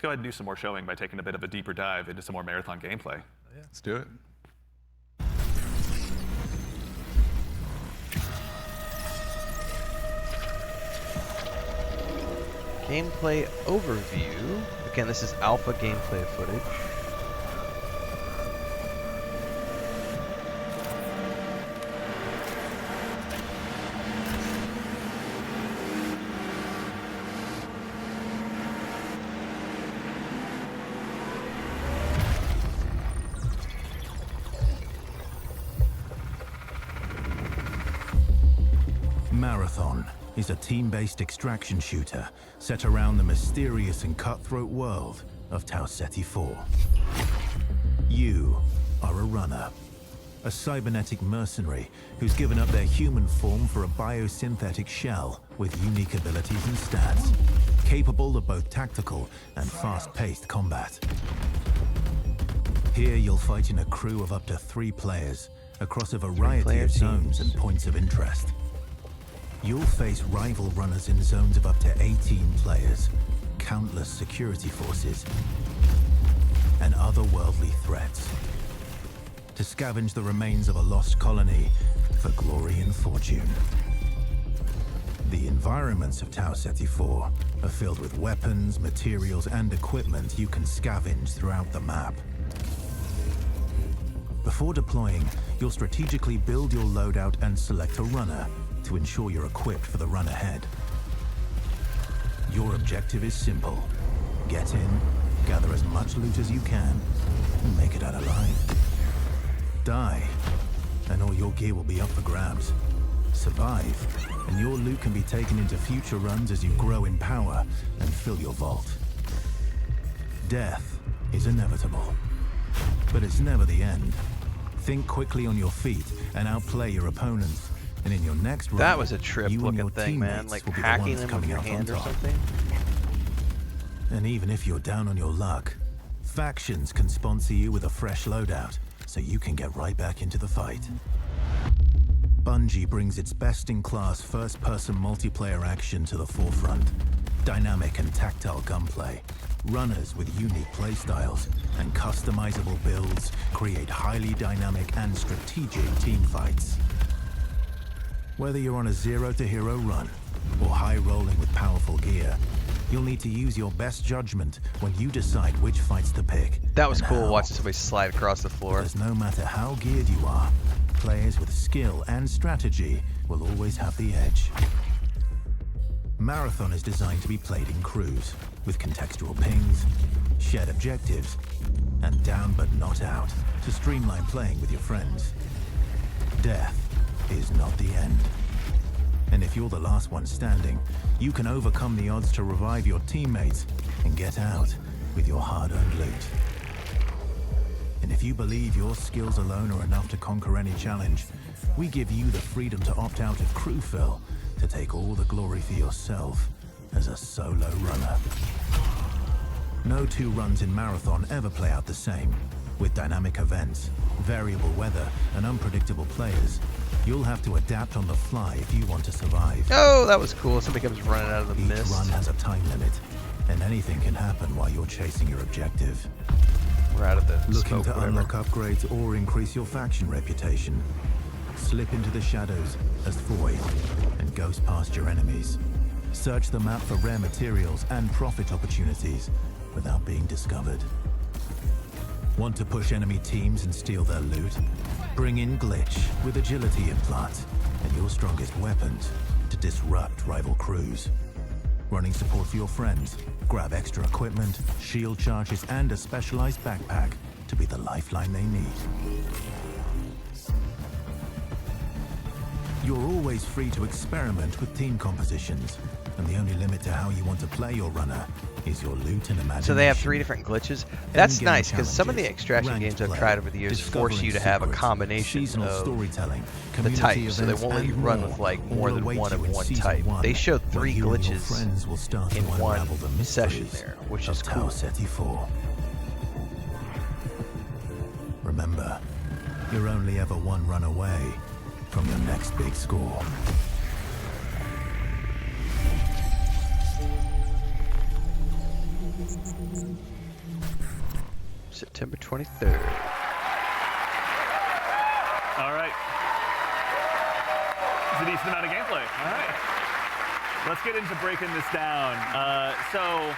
go ahead and do some more showing by taking a bit of a deeper dive into some more marathon gameplay. Yeah, let's do it. Gameplay overview. Again, this is alpha gameplay footage. Marathon is a team-based extraction shooter set around the mysterious and cutthroat world of Tau Ceti 4. You are a runner, a cybernetic mercenary who's given up their human form for a biosynthetic shell with unique abilities and stats, capable of both tactical and fast-paced combat. Here you'll fight in a crew of up to 3 players across a variety of zones and points of interest. You'll face rival runners in zones of up to 18 players, countless security forces, and otherworldly threats. To scavenge the remains of a lost colony for glory and fortune. The environments of Tau Ceti 4 are filled with weapons, materials, and equipment you can scavenge throughout the map. Before deploying, you'll strategically build your loadout and select a runner to ensure you're equipped for the run ahead. Your objective is simple. Get in, gather as much loot as you can, and make it out alive. Die, and all your gear will be up for grabs. Survive, and your loot can be taken into future runs as you grow in power and fill your vault. Death is inevitable, but it's never the end. Think quickly on your feet and outplay your opponents. And in your next run, that was a trip-looking thing, man. Like hacking them with your hand or something. And even if you're down on your luck, factions can sponsor you with a fresh loadout, so you can get right back into the fight. Bungie brings its best-in-class first-person multiplayer action to the forefront. Dynamic and tactile gunplay, runners with unique playstyles, and customizable builds create highly dynamic and strategic team fights. Whether you're on a zero-to-hero run or high-rolling with powerful gear, you'll need to use your best judgment when you decide which fights to pick. That was cool watching somebody slide across the floor. Because no matter how geared you are, players with skill and strategy will always have the edge. Marathon is designed to be played in crews, with contextual pings, shared objectives, and down but not out, to streamline playing with your friends. Death is not the end. And if you're the last one standing, you can overcome the odds to revive your teammates and get out with your hard-earned loot. And if you believe your skills alone are enough to conquer any challenge, we give you the freedom to opt out of crew fill to take all the glory for yourself as a solo runner. No 2 runs in Marathon ever play out the same. With dynamic events, variable weather, and unpredictable players, you'll have to adapt on the fly if you want to survive. Oh, that was cool. Somebody comes running out of the mist. Each run has a time limit, and anything can happen while you're chasing your objective. We're out of the Looking smoke, to whatever. unlock upgrades or increase your faction reputation? Slip into the shadows as Void and ghost past your enemies. Search the map for rare materials and profit opportunities without being discovered. Want to push enemy teams and steal their loot? Bring in Glitch with agility implants and your strongest weapons to disrupt rival crews. Running support for your friends, grab extra equipment, shield charges, and a specialized backpack to be the lifeline they need. You're always free to experiment with team compositions, and the only limit to how you want to play your runner is your loot and imagination. So they have 3 different glitches. That's nice, because some of the extraction games I've tried over the years force you to have a combination of the types, so they won't let you run with like more than one of one type. They showed 3 glitches in one session there, which is cool. Remember, you're only ever one run away from your next big score. September 23rd. All right. It's a decent amount of gameplay. All right. Let's get into breaking this down. So